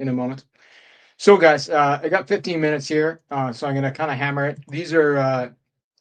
in a moment. So guys, I got 15 minutes here, so I'm going to kind of hammer it. These are,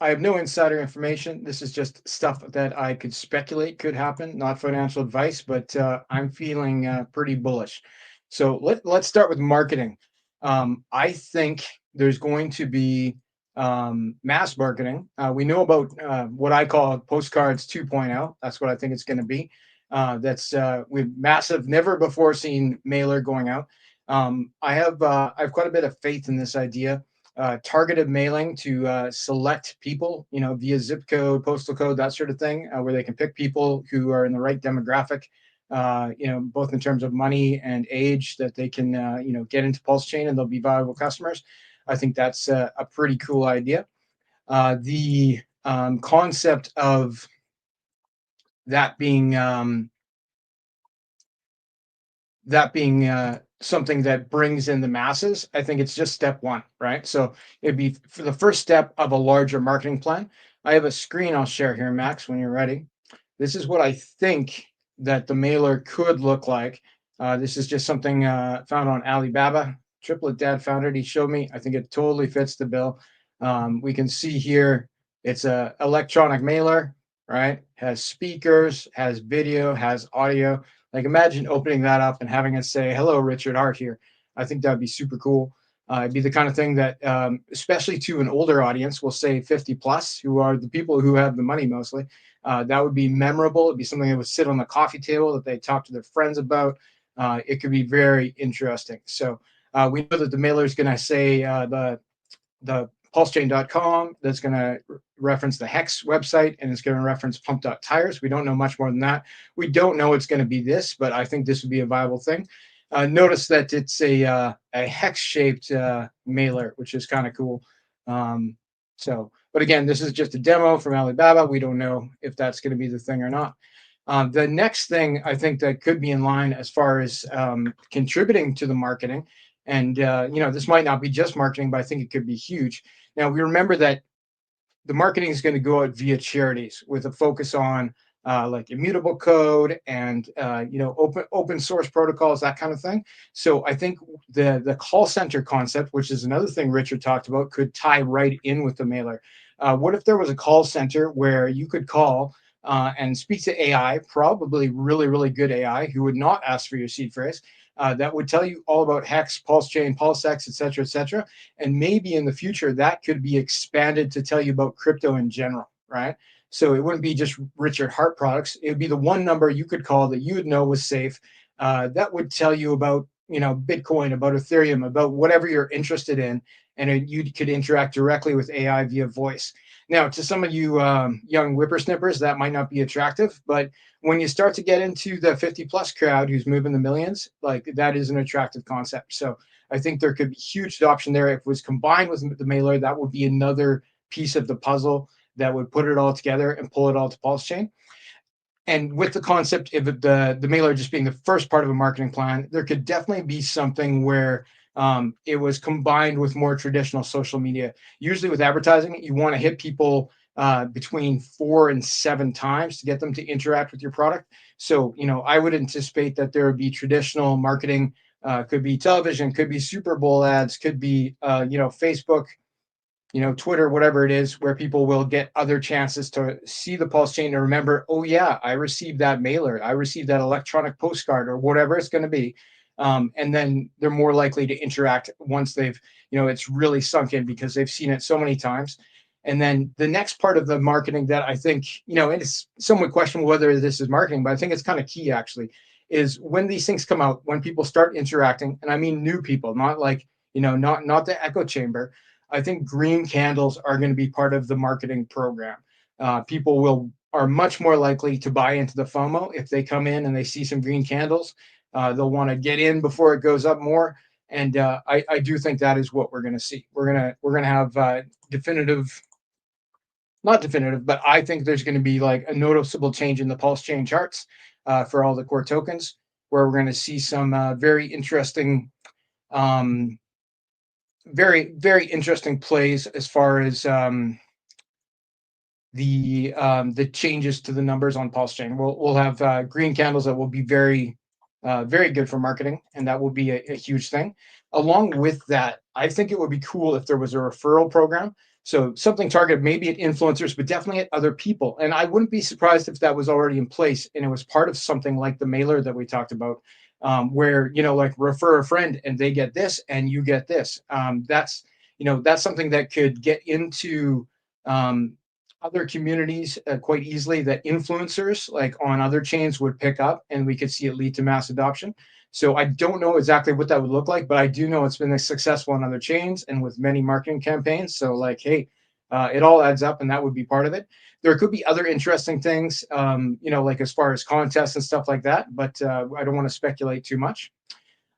I have no insider information. This is just stuff that I could speculate could happen, not financial advice, but I'm feeling pretty bullish. So let's start with marketing. I think there's going to be mass marketing. We know about what I call postcards 2.0. That's what I think it's going to be. That's with massive, never before seen mailer going out. I have quite a bit of faith in this idea. Targeted mailing to select people, via zip code, postal code, that sort of thing, where they can pick people who are in the right demographic, both in terms of money and age, that they can, get into PulseChain and they'll be valuable customers. I think that's a pretty cool idea. The concept of that being something that brings in the masses, I think it's just step one, right? So it'd be for the first step of a larger marketing plan. I have a screen I'll share here, Max, when you're ready. This is what I think that the mailer could look like. This is just something found on Alibaba. Triplet Dad found it. He showed me. I think it totally fits the bill. We can see here it's a electronic mailer, right? Has speakers, has video, has audio. Like imagine opening that up and having it say, "Hello, Richard Hart here." I think that'd be super cool. It'd be the kind of thing that, especially to an older audience, we'll say 50 plus, who are the people who have the money mostly. That would be memorable. It'd be something that would sit on the coffee table that they talk to their friends about. It could be very interesting. So we know that the mailer is going to say the PulseChain.com. That's going to reference the Hex website, and it's going to reference pump.tires. We don't know much more than that. We don't know it's going to be this, but I think this would be a viable thing. Notice that it's a hex-shaped mailer, which is kind of cool. But again, this is just a demo from Alibaba. We don't know if that's going to be the thing or not. The next thing I think that could be in line as far as contributing to the marketing, and this might not be just marketing, but I think it could be huge. Now, we remember that the marketing is going to go out via charities with a focus on like immutable code and open source protocols, that kind of thing. So I think the call center concept, which is another thing Richard talked about, could tie right in with the mailer. What if there was a call center where you could call and speak to AI, probably really, really good AI, who would not ask for your seed phrase, that would tell you all about Hex, PulseChain, PulseX, et cetera, et cetera. And maybe in the future, that could be expanded to tell you about crypto in general, right? So it wouldn't be just Richard Hart products. It would be the one number you could call that you would know was safe. That would tell you about, Bitcoin, about Ethereum, about whatever you're interested in. And you could interact directly with AI via voice. Now, to some of you young whippersnippers, that might not be attractive, but when you start to get into the 50 plus crowd who's moving the millions, like that is an attractive concept. So I think there could be huge adoption there. If it was combined with the mailer, that would be another piece of the puzzle that would put it all together and pull it all to PulseChain. And with the concept of the mailer just being the first part of a marketing plan, there could definitely be something where it was combined with more traditional social media. Usually with advertising, you want to hit people between 4 and 7 times to get them to interact with your product. So, I would anticipate that there would be traditional marketing, could be television, could be Super Bowl ads, could be, Facebook, Twitter, whatever it is, where people will get other chances to see the PulseChain and remember, oh yeah, I received that mailer, I received that electronic postcard, or whatever it's going to be. And then they're more likely to interact once they've, it's really sunk in because they've seen it so many times. And then the next part of the marketing that I think, and it's somewhat questionable whether this is marketing, but I think it's kind of key actually, is when these things come out, when people start interacting, and I mean new people, not like, not the echo chamber. I think green candles are going to be part of the marketing program. People are much more likely to buy into the FOMO if they come in and they see some green candles. They'll want to get in before it goes up more, and I do think that is what we're going to see. We're gonna have not definitive, but I think there's going to be like a noticeable change in the PulseChain charts for all the core tokens, where we're going to see some very interesting. Very, very interesting plays as far as the changes to the numbers on PulseChain. We'll have green candles that will be very Very good for marketing, and that will be a huge thing. Along with that, I think it would be cool if there was a referral program. So something targeted maybe at influencers, but definitely at other people. And I wouldn't be surprised if that was already in place and it was part of something like the mailer that we talked about, where like refer a friend and they get this and you get this. That's something that could get into um, other communities quite easily, that influencers like on other chains would pick up, and we could see it lead to mass adoption. So I don't know exactly what that would look like, but I do know it's been successful on other chains and with many marketing campaigns. So like, hey, it all adds up, and that would be part of it. There could be other interesting things, like as far as contests and stuff like that, but I don't want to speculate too much.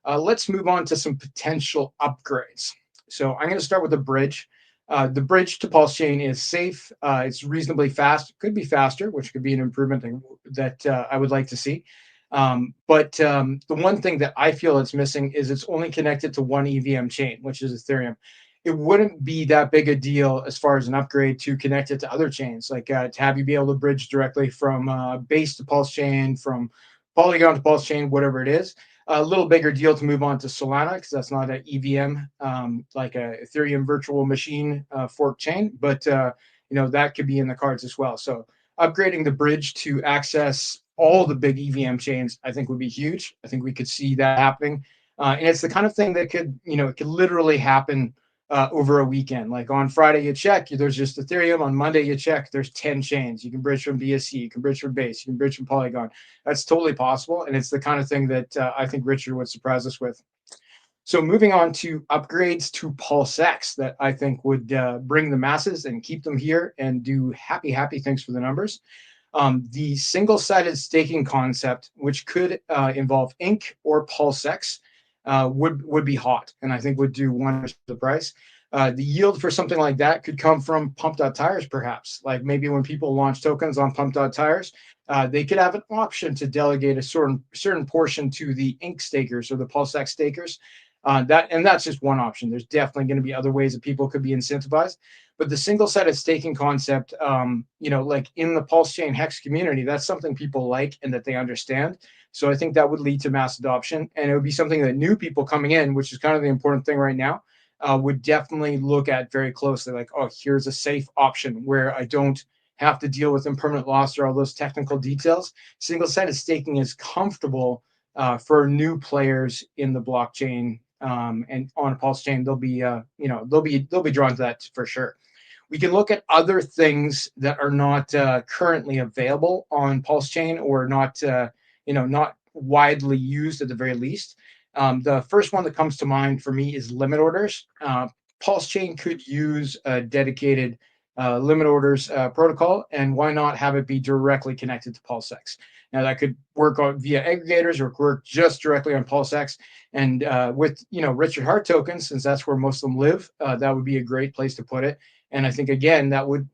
Let's move on to some potential upgrades. So I'm going to start with the bridge. The bridge to PulseChain is safe. It's reasonably fast. It could be faster, which could be an improvement that I would like to see. But the one thing that I feel it's missing is it's only connected to one EVM chain, which is Ethereum. It wouldn't be that big a deal as far as an upgrade to connect it to other chains, like to have you be able to bridge directly from Base to PulseChain, from Polygon to PulseChain, whatever it is. A little bigger deal to move on to Solana, because that's not an EVM, like a Ethereum virtual machine fork chain, but that could be in the cards as well. So upgrading the bridge to access all the big EVM chains, I think would be huge. I think we could see that happening, and it's the kind of thing that it could literally happen over a weekend. Like on Friday, you check, there's just Ethereum. On Monday, you check, there's 10 chains. You can bridge from BSC, you can bridge from Base, you can bridge from Polygon. That's totally possible. And it's the kind of thing that I think Richard would surprise us with. So moving on to upgrades to PulseX that I think would bring the masses and keep them here and do happy things for the numbers. The single-sided staking concept, which could involve Ink or PulseX, would be hot, and I think would do wonders for the price. The yield for something like that could come from pump.tires, perhaps. Like maybe when people launch tokens on pump.tires, they could have an option to delegate a certain portion to the Ink stakers or the PulseX stakers. That's just one option. There's definitely going to be other ways that people could be incentivized. But the single-sided staking concept, like in the PulseChain Hex community, that's something people like and that they understand. So I think that would lead to mass adoption, and it would be something that new people coming in, which is kind of the important thing right now, would definitely look at very closely. Like, oh, here's a safe option where I don't have to deal with impermanent loss or all those technical details. Single-sided staking is comfortable for new players in the blockchain, and on a PulseChain, they'll be drawn to that for sure. We can look at other things that are not currently available on PulseChain, or not widely used at the very least. The first one that comes to mind for me is limit orders. PulseChain could use a dedicated limit orders protocol, and why not have it be directly connected to PulseX? Now that could work via aggregators or work just directly on PulseX. And with Richard Heart tokens, since that's where most of them live, that would be a great place to put it. And I think again that would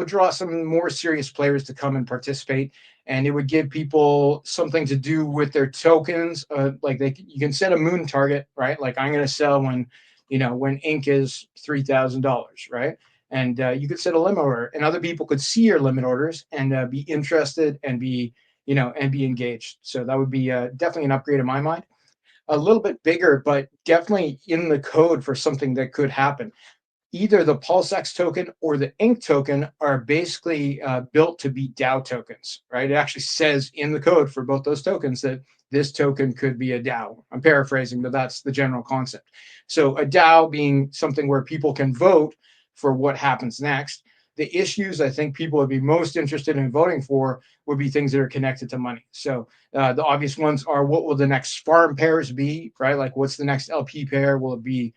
draw some more serious players to come and participate, and it would give people something to do with their tokens. Like you can set a moon target, right? Like I'm going to sell when Ink is $3,000, right? And you could set a limit order, and other people could see your limit orders and be interested and be engaged. So that would be definitely an upgrade in my mind. A little bit bigger, but definitely in the code for something that could happen. Either the PulseX token or the Ink token are basically built to be DAO tokens, right? It actually says in the code for both those tokens that this token could be a DAO. I'm paraphrasing, but that's the general concept. So a DAO being something where people can vote for what happens next. The issues I think people would be most interested in voting for would be things that are connected to money. So the obvious ones are, what will the next farm pairs be, right? Like what's the next LP pair? Will it be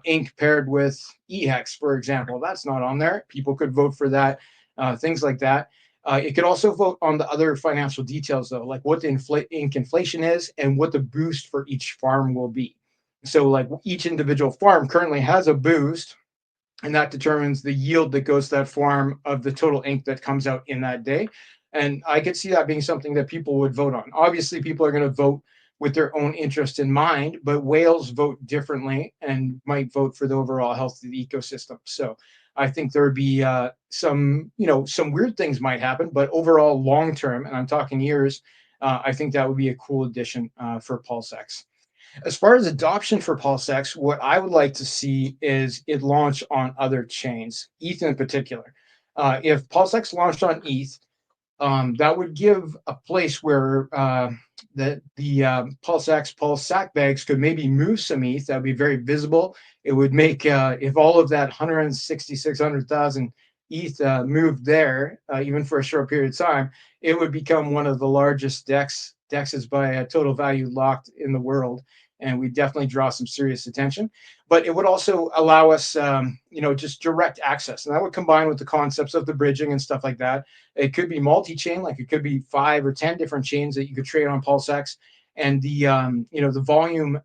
Ink paired with EHEX, for example? That's not on there. People could vote for that, things like that. It could also vote on the other financial details, though, like what the Ink inflation is and what the boost for each farm will be. So like each individual farm currently has a boost, and that determines the yield that goes to that farm of the total Ink that comes out in that day. And I could see that being something that people would vote on. Obviously, people are going to vote with their own interest in mind, but whales vote differently and might vote for the overall health of the ecosystem. So I think there would be some weird things might happen, but overall long term, and I'm talking years, I think that would be a cool addition for PulseX. As far as adoption for PulseX, what I would like to see is it launch on other chains, ETH in particular. If PulseX launched on ETH, that would give a place where the PulseX Pulse sack bags could maybe move some ETH. That would be very visible. It would make if all of that 166,000 ETH moved there, even for a short period of time, it would become one of the largest dexes by a total value locked in the world, and we definitely draw some serious attention. But it would also allow us, just direct access, and that would combine with the concepts of the bridging and stuff like that. It could be multi-chain, like it could be 5 or 10 different chains that you could trade on PulseX, and the volume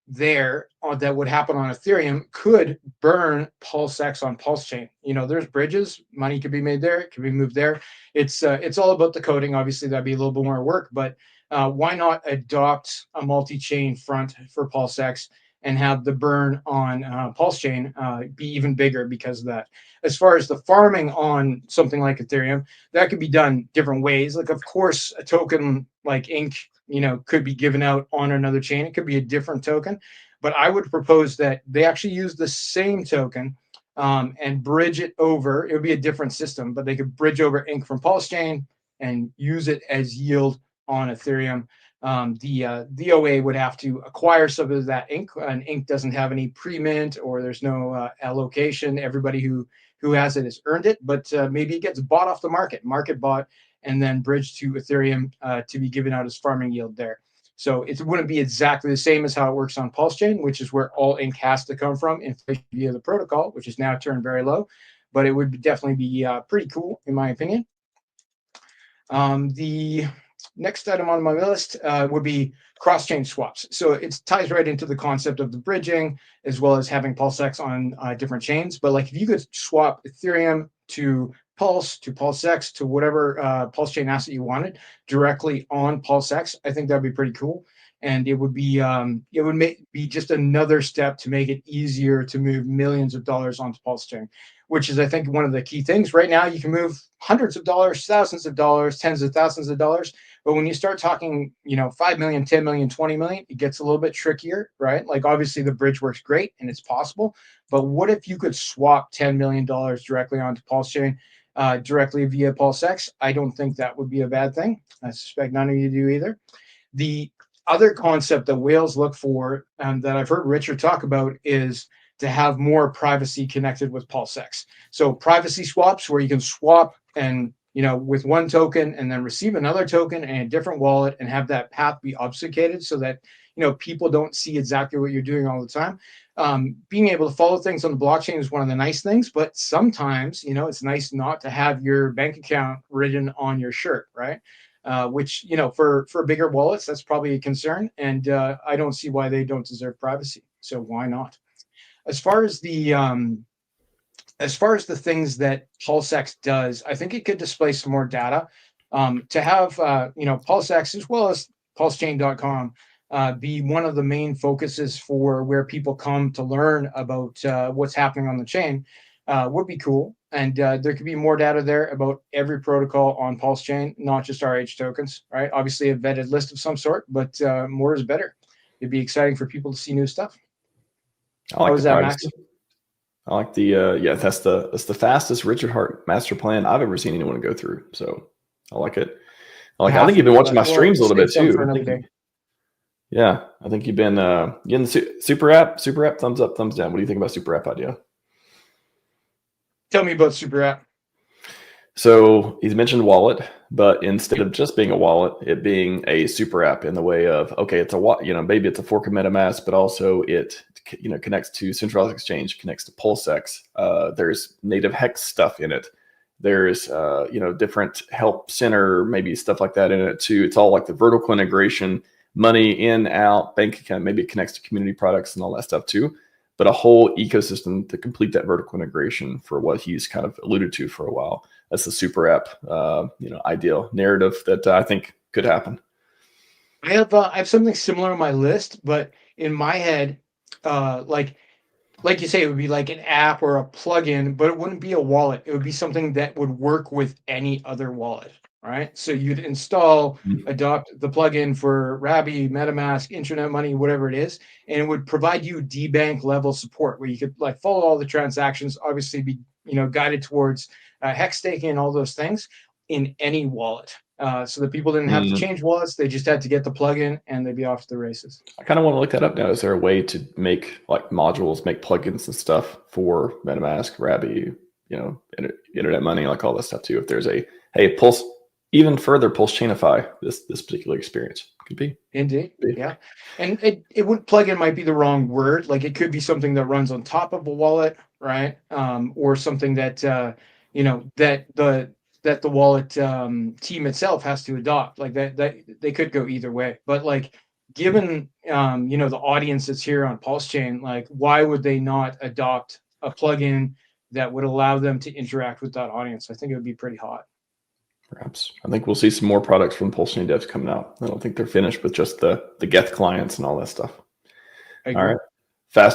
there that would happen on Ethereum could burn PulseX on PulseChain. There's bridges, money could be made there, it could be moved there. It's all about the coding. Obviously, that'd be a little bit more work, but why not adopt a multi-chain front for PulseX and have the burn on PulseChain be even bigger because of that? As far as the farming on something like Ethereum, that could be done different ways. Like, of course, a token like Ink, could be given out on another chain. It could be a different token, but I would propose that they actually use the same token and bridge it over. It would be a different system, but they could bridge over Ink from PulseChain and use it as yield on Ethereum. The OA would have to acquire some of that Ink, and Ink doesn't have any pre-mint or there's no allocation. Everybody who has it has earned it, but maybe it gets bought off the market bought, and then bridged to Ethereum to be given out as farming yield there. So it wouldn't be exactly the same as how it works on PulseChain, which is where all Ink has to come from, inflation via the protocol, which is now turned very low. But it would definitely be pretty cool, in my opinion. The next item on my list would be cross-chain swaps. So it ties right into the concept of the bridging, as well as having PulseX on different chains. But like, if you could swap Ethereum to Pulse, to PulseX, to whatever Pulse chain asset you wanted directly on PulseX, I think that'd be pretty cool. And it would be be just another step to make it easier to move millions of dollars onto Pulse chain, which is, I think, one of the key things. Right now, you can move hundreds of dollars, thousands of dollars, tens of thousands of dollars. But when you start talking, 5 million, 10 million, 20 million, it gets a little bit trickier, right? Like, obviously the bridge works great and it's possible, but what if you could swap $10 million directly onto Pulse chain, directly via PulseX? I don't think that would be a bad thing. I suspect none of you do either. The other concept that whales look for, that I've heard Richard talk about, is to have more privacy connected with PulseX. So privacy swaps, where you can swap and with one token and then receive another token in a different wallet and have that path be obfuscated so that people don't see exactly what you're doing all the time. Being able to follow things on the blockchain is one of the nice things, but sometimes it's nice not to have your bank account written on your shirt, right? Which for bigger wallets, that's probably a concern, and I don't see why they don't deserve privacy. So why not? As far as the things that PulseX does, I think it could display some more data. To have PulseX, as well as PulseChain.com, be one of the main focuses for where people come to learn about what's happening on the chain would be cool. And there could be more data there about every protocol on PulseChain, not just RH tokens, right? Obviously a vetted list of some sort, but more is better. It'd be exciting for people to see new stuff. How was that, Max? I like the that's the fastest Richard Hart master plan I've ever seen anyone go through. So I like it. I think you've been watching my streams a little bit too. I think you've been getting the super app. Thumbs up, thumbs down. What do you think about super app idea? Tell me about super app. So he's mentioned wallet, but instead of just being a wallet, it being a super app in the way of, okay, it's a maybe it's a fork of MetaMask, but also it connects to centralized exchange, connects to PulseX. There's native hex stuff in it. There's different help center, maybe stuff like that in it too. It's all like the vertical integration, money in, out, bank account. Maybe it connects to community products and all that stuff too. But a whole ecosystem to complete that vertical integration for what he's kind of alluded to for a while. That's the super app, ideal narrative that I think could happen. I have something similar on my list, but in my head, like you say, it would be like an app or a plugin, but it wouldn't be a wallet. It would be something that would work with any other wallet, right? So you'd install, Mhm. adopt the plugin for Rabby, MetaMask, Internet Money, whatever it is, and it would provide you debank level support where you could like follow all the transactions, obviously be guided towards hex staking and all those things in any wallet. So that people didn't have to Mm. change wallets; they just had to get the plugin and they'd be off to the races. I kind of want to look that up now. Is there a way to make like modules, make plugins and stuff for MetaMask, Rabby, Internet Money, like all that stuff too? If there's a Pulse, even further PulseChainify this particular experience, could be. Indeed. Yeah. And it would plugin might be the wrong word. Like it could be something that runs on top of a wallet, right? Or something that that the wallet team itself has to adopt. Like that they could go either way. But like given the audience that's here on PulseChain, like why would they not adopt a plugin that would allow them to interact with that audience? I think it would be pretty hot. Perhaps. I think we'll see some more products from PulseChain devs coming out. I don't think they're finished with just the Geth clients and all that stuff. I All agree. right. Fast